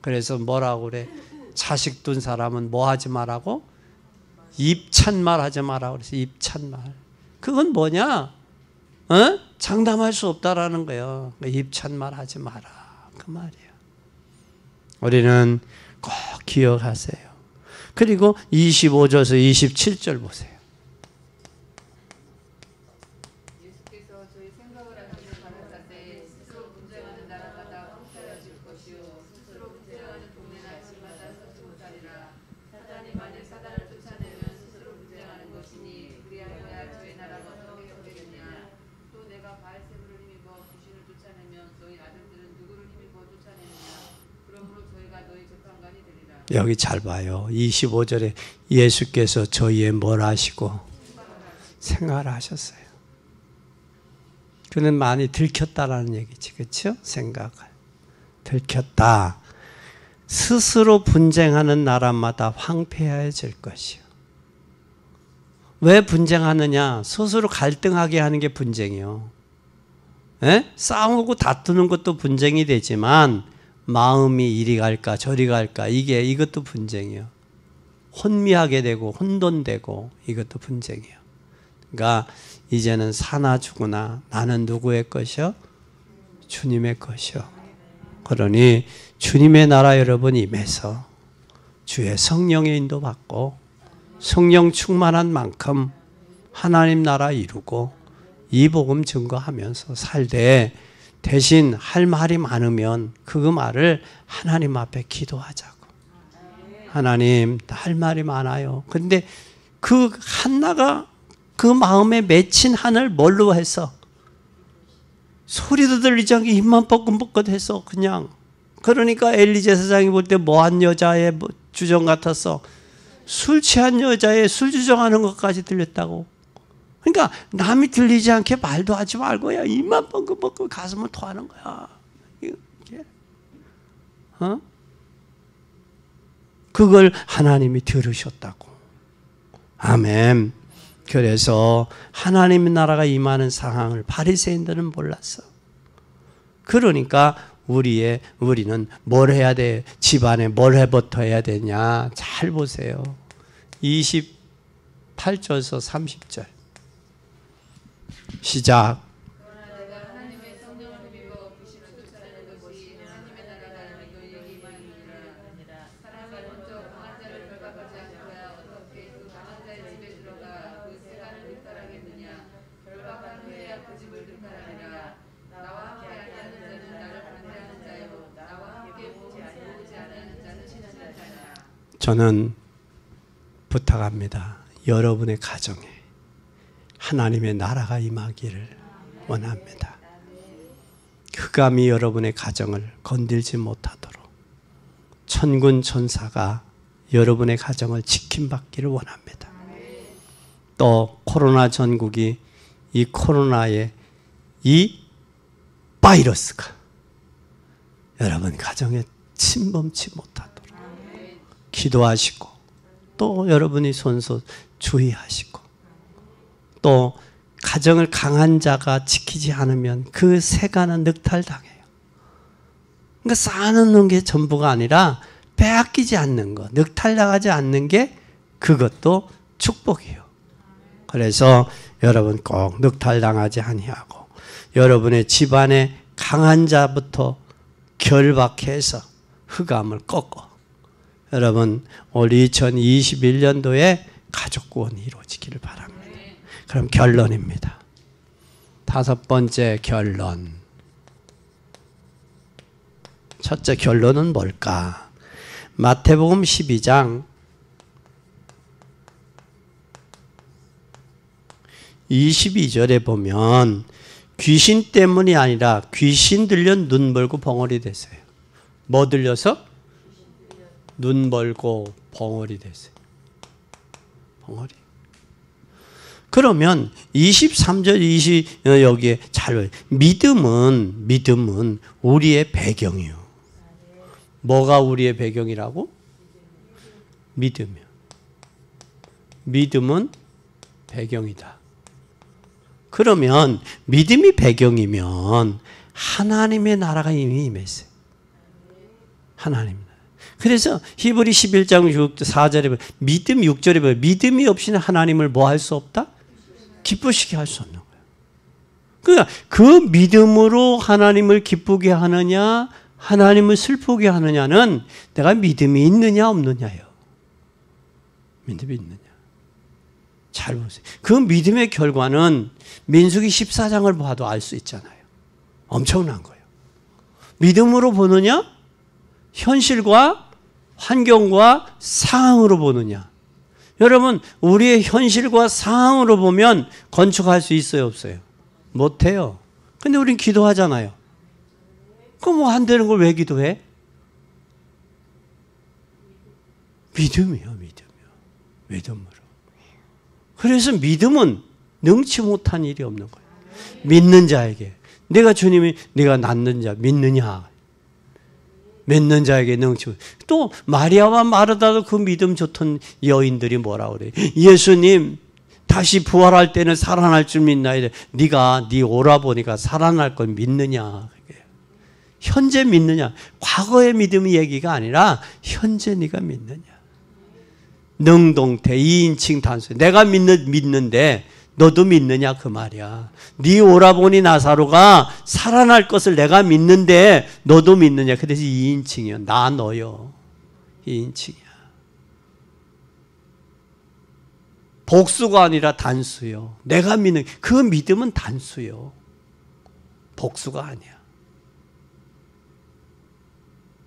그래서 뭐라고 그래? 자식 둔 사람은 뭐 하지 말라고? 입찬말 하지 말라고 그래서 입찬말. 그건 뭐냐? 장담할 수 없다라는 거예요. 입찬말 하지 마라. 그 말이에요. 우리는 꼭 기억하세요. 그리고 25절에서 27절 보세요. 예수께서 저희 생각을 하시는 가라사대 스스로 분쟁하는 나라마다 황폐하여질 것이요 스스로 분쟁하는 동네나 집마다 서지 못하리라. 사단이 만일 사단을 쫓아내면 스스로 분쟁하는 것이니 그리하여야 저희 나라가 어떻게 되겠느냐. 또 내가 바알세불을 힘입어 귀신을 쫓아내면 너희 아들들은 누구를 힘입어 쫓아내느냐. 그러므로 저희가 너희 재판관이 되리라. 여기 잘 봐요. 25절에 예수께서 저희의 뭘 하시고 생활을 하셨어요. 그는 많이 들켰다라는 얘기지. 그렇죠? 생각을. 들켰다. 스스로 분쟁하는 나라마다 황폐해질 것이요. 왜 분쟁하느냐? 스스로 갈등하게 하는 게 분쟁이요. 싸우고 다투는 것도 분쟁이 되지만 마음이 이리 갈까 저리 갈까 이것도 분쟁이요. 혼미하게 되고 혼돈되고 이것도 분쟁이요. 그러니까 이제는 사나 죽으나 나는 누구의 것이요? 주님의 것이요. 그러니 주님의 나라 여러분 임해서 주의 성령의 인도받고 성령 충만한 만큼 하나님 나라 이루고 이 복음 증거하면서 살되 대신 할 말이 많으면 그 말을 하나님 앞에 기도하자고. 하나님, 할 말이 많아요. 그런데 그 한나가 그 마음에 맺힌 한을 뭘로 해서 소리도 들리지 않게 입만 뻐끔뻐끔해서 그냥. 그러니까 엘리 제사장이 볼 때 뭐한 여자의 주정 같았어. 술 취한 여자의 술 주정하는 것까지 들렸다고. 그러니까 남이 들리지 않게 말도 하지 말고 야 입만 뻥긋뻥긋 가슴을 토하는 거야. 이게 그걸 하나님이 들으셨다고. 아멘. 그래서 하나님의 나라가 임하는 상황을 바리새인들은 몰랐어. 그러니까 우리는 뭘 해야 돼? 집안에 뭘 해부터 해야 되냐? 잘 보세요. 28절에서 30절. 시작. 그러나 내가 하나님의 성령을 힘입어 귀신을 쫓아내는 것이 하나님의 나라가 너희에게 임하느니라. 사람이 먼저 강한 자를 결박하지 않고야 어떻게 그 강한 자의 집에 들어가 그 세간을 득탈하겠느냐. 결박한 후에야 그 집을 득탈하리라. 나와 함께 아니하는 자는 나를 반대하는 자요 나와 함께 모으지 아니하는 자는 친한 자라. 저는 부탁합니다. 여러분의 가정에 하나님의 나라가 임하기를 원합니다. 흑암이 여러분의 가정을 건들지 못하도록 천군 천사가 여러분의 가정을 지킴받기를 원합니다. 또 코로나 전국이 이 코로나의 이 바이러스가 여러분 가정에 침범치 못하도록 기도하시고 또 여러분이 손수 주의하시고 또 가정을 강한 자가 지키지 않으면 그 세간은 늑탈당해요. 그러니까 쌓아놓는 게 전부가 아니라 빼앗기지 않는 것, 늑탈당하지 않는 게 그것도 축복이에요. 그래서 여러분 꼭 늑탈당하지 아니하고 여러분의 집안의 강한 자부터 결박해서 흑암을 꺾고 여러분 올 2021년도에 가족 구원이 이루어지기를 바랍니다. 그럼 결론입니다. 5번째 결론. 첫째 결론은 뭘까? 마태복음 12장 22절에 보면 귀신 때문이 아니라 귀신 들려 눈 벌고 벙어리 됐어요. 뭐 들려서? 눈 벌고 벙어리 됐어요. 벙어리. 그러면 23절 여기에 잘 믿음은 우리의 배경이요. 뭐가 우리의 배경이라고? 믿음이요. 믿음은 배경이다. 그러면 믿음이 배경이면 하나님의 나라가 이미 임했어요. 하나님 나라. 그래서 히브리 11장 4절에 보면 믿음 6절에 보면 믿음이 없이는 하나님을 뭐 할 수 없다? 기쁘시게 할 수 없는 거예요. 그러니까 그 믿음으로 하나님을 기쁘게 하느냐 하나님을 슬프게 하느냐는 내가 믿음이 있느냐 없느냐예요. 믿음이 있느냐. 잘 보세요. 그 믿음의 결과는 민수기 14장을 봐도 알 수 있잖아요. 엄청난 거예요. 믿음으로 보느냐 현실과 환경과 상황으로 보느냐. 여러분 우리의 현실과 상황으로 보면 건축할 수 있어요 없어요? 못해요. 근데 우린 기도하잖아요. 그럼 뭐 안 되는 걸 왜 기도해? 믿음이요. 믿음으로. 그래서 믿음은 능치 못한 일이 없는 거예요. 믿는 자에게 내가 주님이 내가 낳는 자 믿느냐 믿는 자에게 능치 못. 또 마리아와 마르다도 그 믿음 좋던 여인들이 뭐라고 그래? 예수님 다시 부활할 때는 살아날 줄 믿나이다. 네가 네 오라보니까 살아날 걸 믿느냐? 현재 믿느냐? 과거의 믿음의 얘기가 아니라 현재 네가 믿느냐? 능동태 2인칭 단수. 내가 믿는데 너도 믿느냐 그 말이야. 네 오라보니 나사로가 살아날 것을 내가 믿는데 너도 믿느냐. 그래서 2인칭이요. 나 너요. 2인칭이야. 복수가 아니라 단수요. 내가 믿는 그 믿음은 단수요. 복수가 아니야.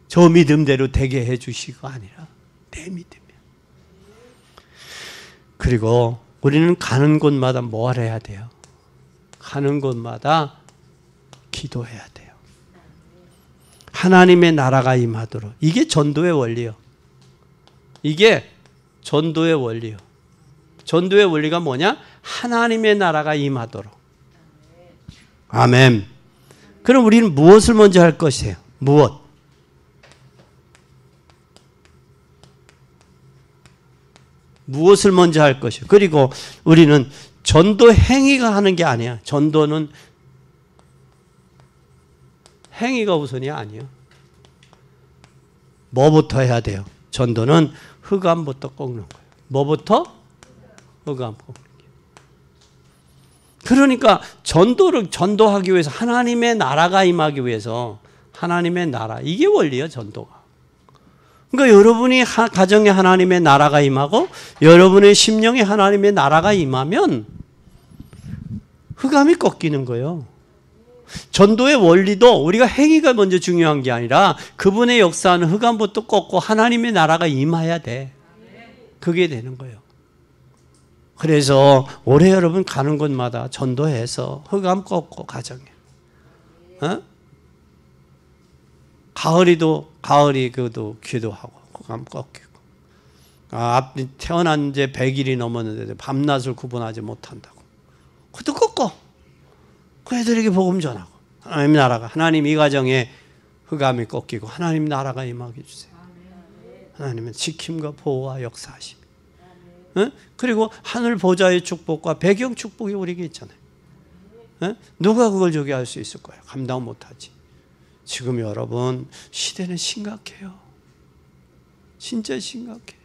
저 믿음대로 되게 해주시고 아니라 내 믿음이야. 그리고 우리는 가는 곳마다 뭘 해야 돼요? 가는 곳마다 기도해야 돼요. 하나님의 나라가 임하도록. 이게 전도의 원리요. 이게 전도의 원리요. 전도의 원리가 뭐냐? 하나님의 나라가 임하도록. 아멘. 그럼 우리는 무엇을 먼저 할 것이에요? 무엇? 무엇을 먼저 할 것이요. 그리고 우리는 전도 행위가 하는 게 아니야. 전도는 행위가 우선이 아니에요. 뭐부터 해야 돼요? 전도는 흑암부터 꺾는 거예요. 뭐부터? 흑암 꺾는 거예요. 그러니까 전도를 전도하기 위해서 하나님의 나라가 임하기 위해서 하나님의 나라 이게 원리예요. 전도가. 그러니까 여러분이 가정에 하나님의 나라가 임하고 여러분의 심령에 하나님의 나라가 임하면 흑암이 꺾이는 거예요. 전도의 원리도 우리가 행위가 먼저 중요한 게 아니라 그분의 역사는 흑암부터 꺾고 하나님의 나라가 임해야 돼. 그게 되는 거예요. 그래서 올해 여러분 가는 곳마다 전도해서 흑암 꺾고 가정에. 가을이 그도 기도하고 흑암 꺾이고. 태어난 지 100일이 넘었는데 밤낮을 구분하지 못한다고. 그것도 꺾고 그 애들에게 복음 전하고. 하나님 나라가, 하나님 이 가정에 흑암이 꺾이고 하나님 나라가 임하게 해주세요. 하나님은 지킴과 보호와 역사하심. 그리고 하늘 보좌의 축복과 배경 축복이 우리에게 있잖아요. 누가 그걸 저기 할 수 있을 거예요? 감당 못하지. 지금 여러분 시대는 심각해요. 진짜 심각해.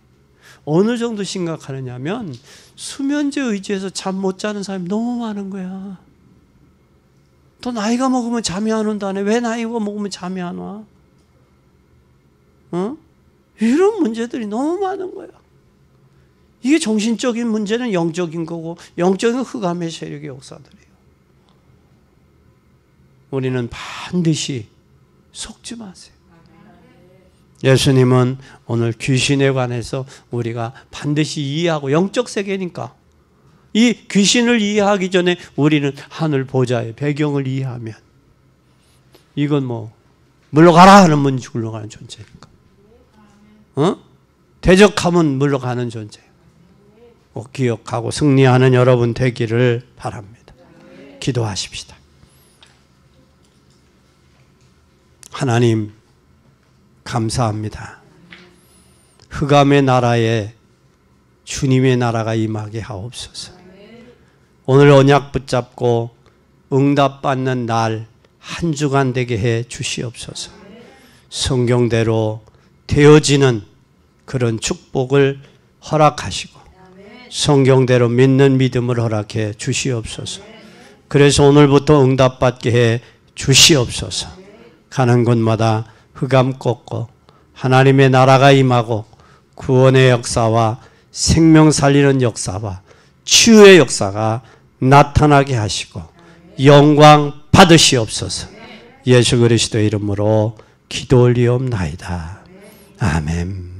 어느 정도 심각하느냐면 수면제 의지해서 잠 못 자는 사람이 너무 많은 거야. 또 나이가 먹으면 잠이 안 온다네. 왜 나이가 먹으면 잠이 안 와? 이런 문제들이 너무 많은 거야. 이게 정신적인 문제는 영적인 거고 영적인 흑암의 세력의 역사들이에요. 우리는 반드시 속지 마세요. 예수님은 오늘 귀신에 관해서 우리가 반드시 이해하고, 영적 세계니까 이 귀신을 이해하기 전에 우리는 하늘 보좌의 배경을 이해하면 이건 뭐 물러가라 하는 문 물러가는 존재니까. 대적하면 물러가는 존재예요. 꼭 기억하고 승리하는 여러분 되기를 바랍니다. 기도하십시다. 하나님 감사합니다. 흑암의 나라에 주님의 나라가 임하게 하옵소서. 오늘 언약 붙잡고 응답받는 날 한 주간 되게 해 주시옵소서. 성경대로 되어지는 그런 축복을 허락하시고 성경대로 믿는 믿음을 허락해 주시옵소서. 그래서 오늘부터 응답받게 해 주시옵소서. 가는 곳마다 흑암 꺾고 하나님의 나라가 임하고 구원의 역사와 생명 살리는 역사와 치유의 역사가 나타나게 하시고 영광 받으시옵소서. 예수 그리스도의 이름으로 기도 올리옵나이다. 아멘.